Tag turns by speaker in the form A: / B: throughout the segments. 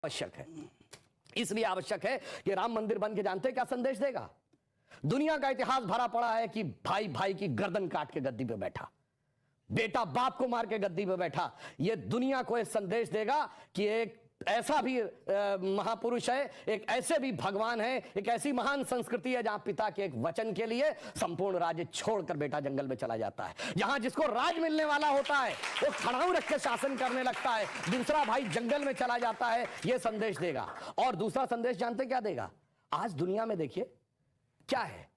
A: आवश्यक है। इसलिए आवश्यक है कि राम मंदिर बन के जानते क्या संदेश देगा? दुनिया का इतिहास भरा पड़ा है कि भाई भाई की गर्दन काट के गद्दी पे बैठा, बेटा बाप को मार के गद्दी पे बैठा। यह दुनिया को एक संदेश देगा कि एक ऐसा भी महापुरुष है, एक ऐसे भी भगवान है, एक ऐसी महान संस्कृति है जहां पिता के एक वचन के लिए संपूर्ण राज्य छोड़कर बेटा जंगल में चला जाता है। जहां जिसको राज मिलने वाला होता है वो खड़ाऊ रख के शासन करने लगता है, दूसरा भाई जंगल में चला जाता है। यह संदेश देगा। और दूसरा संदेश जानते क्या देगा? आज दुनिया में देखिए क्या है,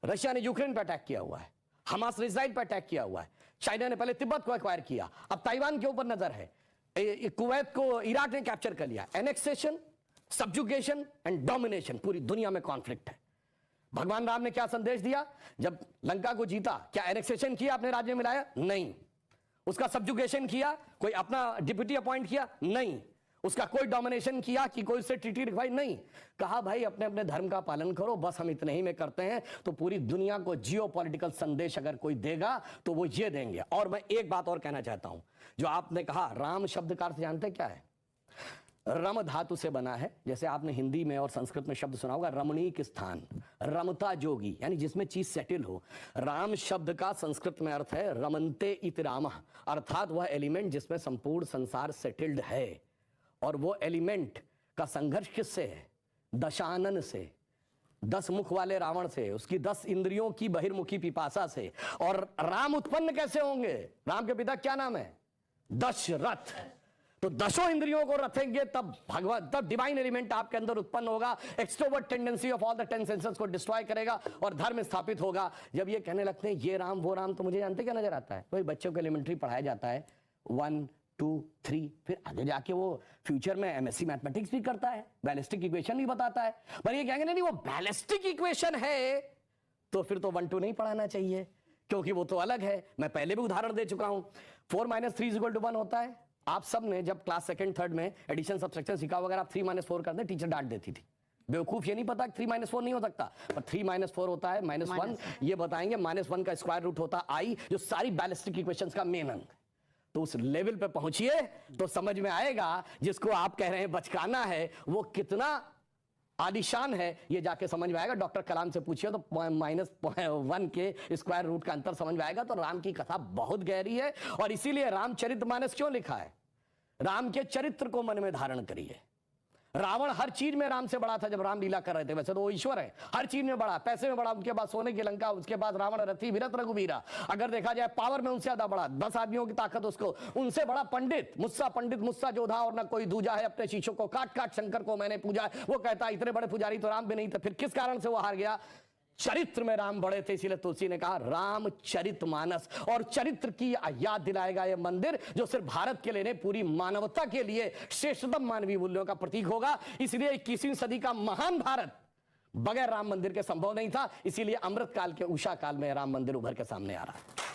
A: रशिया ने यूक्रेन पर अटैक किया हुआ है, हमास ने इजराइल पर अटैक किया हुआ है, चाइना ने पहले तिब्बत को एक्वायर किया, अब ताइवान के ऊपर नजर है, कुवैत को इराक ने कैप्चर कर लिया। एनेक्सेशन, सब्जुगेशन एंड डोमिनेशन, पूरी दुनिया में कॉन्फ्लिक्ट है। भगवान राम ने क्या संदेश दिया? जब लंका को जीता, क्या एनेक्सेशन किया, अपने राज्य में लाया? नहीं। उसका सब्जुगेशन किया, कोई अपना डिप्यूटी अपॉइंट किया? नहीं। उसका कोई डोमिनेशन किया कि कोई उससे ट्रीटी रखवाई? नहीं। कहा भाई अपने अपने धर्म का पालन करो, बस हम इतने ही में करते हैं। तो पूरी दुनिया को जियो पॉलिटिकल संदेश अगर कोई देगा तो वो ये देंगे। और मैं एक बात और कहना चाहता हूं, जो आपने कहा राम शब्द का अर्थ जानते क्या है? रम धातु से बना है। जैसे आपने हिंदी में और संस्कृत में शब्द सुना होगा रमणीक स्थान, रमता जोगी, यानी जिसमें चीज सेटल हो। राम शब्द का संस्कृत में अर्थ है रमन्ते इति रामः, अर्थात वह एलिमेंट जिसमें संपूर्ण संसार सेटल्ड है। और वो एलिमेंट का संघर्ष किससे है? दशानन से, 10 मुख वाले रावण से, उसकी 10 इंद्रियों की बहिर्मुखी पिपासा से। और राम उत्पन्न कैसे होंगे? राम के पिता क्या नाम है? दशरथ। तो 10 इंद्रियों को रखेंगे तब भगवान, तब डिवाइन एलिमेंट आपके अंदर उत्पन्न होगा। Extrovert tendency of all the 10 senses को डिस्ट्रॉय करेगा और धर्म स्थापित होगा। जब ये कहने लगते हैं ये राम वो राम, तो मुझे जानते क्या नजर आता है? वही बच्चों को एलिमेंट्री पढ़ाया जाता है 1 2 3, फिर आगे जाके वो फ्यूचर में एमएससी मैथमेटिक्स भी करता है, बैलिस्टिक इक्वेशन भी बताता है। पर ये कहेंगे नहीं वो बैलिस्टिक इक्वेशन है तो फिर तो 1 2 नहीं पढ़ाना चाहिए, क्योंकि वो तो अलग है। मैं पहले भी उदाहरण दे चुका हूं। 4 - 3 = 1 होता है। आप सब ने जब क्लास 2nd 3rd में एडिशन सब्ट्रैक्शन सीखा वगैरह, आप 3 - 4 करते, टीचर डांट देती थी, बेवकूफ ये नहीं पता कि 3 - 4 नहीं हो सकता। पर 3 - 4 होता है -1। ये बताएंगे -1 का स्क्वायर रूट होता I, जो सारी बैलिस्टिक इक्वेशंस का मेन अंग। तो उस लेवल पे पहुंचिए तो समझ में आएगा जिसको आप कह रहे हैं बचकाना है वो कितना आलिशान है, ये जाके समझ में आएगा। डॉक्टर कलाम से पूछिए तो -1 के स्क्वायर रूट का अंतर समझ में आएगा। तो राम की कथा बहुत गहरी है और इसीलिए रामचरितमानस क्यों लिखा है? राम के चरित्र को मन में धारण करिए। रावण हर चीज में राम से बड़ा था जब राम लीला कर रहे थे, वैसे तो वो ईश्वर है, हर चीज में बड़ा, पैसे में बड़ा, उनके बाद सोने की लंका, उसके बाद रावण रथी विरत रघुवीरा। अगर देखा जाए पावर में उनसे ज्यादा बड़ा, 10 आदमियों की ताकत उसको, उनसे बड़ा पंडित मुस्सा जोधा और ना कोई दूजा है, अपने शीशों को काट काट शंकर को मैंने पूजा है। वो कहता है इतने बड़े पुजारी तो राम भी नहीं थे, फिर किस कारण से वो हार गया? चरित्र में राम बड़े थे। इसीलिए तुलसी ने कहा रामचरितमानस। और चरित्र की याद दिलाएगा यह मंदिर, जो सिर्फ भारत के लिए नहीं पूरी मानवता के लिए श्रेष्ठतम मानवीय मूल्यों का प्रतीक होगा। इसलिए 21वीं सदी का महान भारत बगैर राम मंदिर के संभव नहीं था। इसीलिए अमृत काल के उषा काल में राम मंदिर उभर के सामने आ रहा है।